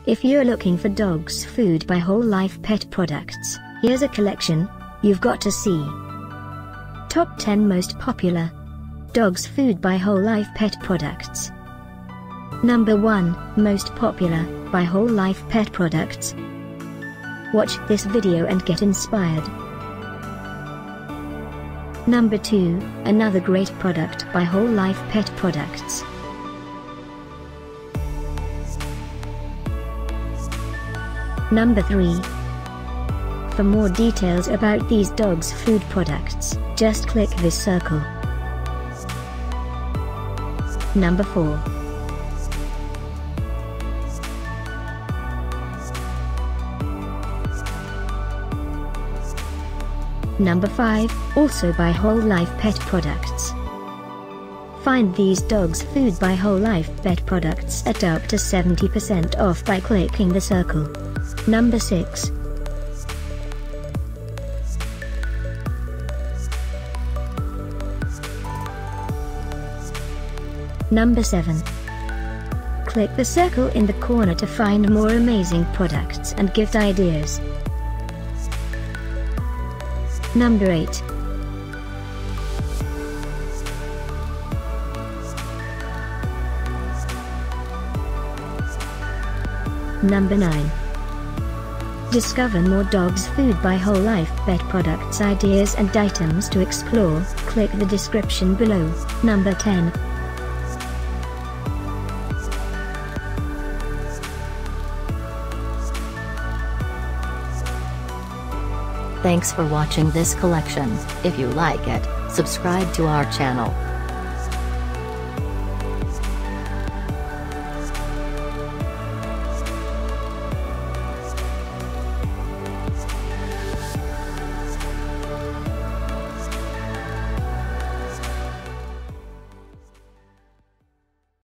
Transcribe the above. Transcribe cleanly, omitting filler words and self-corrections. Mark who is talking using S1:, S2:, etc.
S1: If you're looking for dogs food by Whole Life pet products, here's a collection you've got to see. Top 10 most popular dogs food by Whole Life pet products. Number 1, most popular by Whole Life pet products. Watch this video and get inspired. Number 2, another great product by Whole Life pet products. Number 3. For more details about these dogs food products, just click this circle. Number 4. Number 5, also by Whole Life pet products. Find these dogs food by Whole Life pet products at up to 70% off by clicking the circle. Number 6. Number 7. Click the circle in the corner to find more amazing products and gift ideas. Number 8. Number 9. Discover more dogs food by Whole Life pet products ideas and items to explore, click the description below. Number 10.
S2: Thanks for watching this collection. If you like it, subscribe to our channel.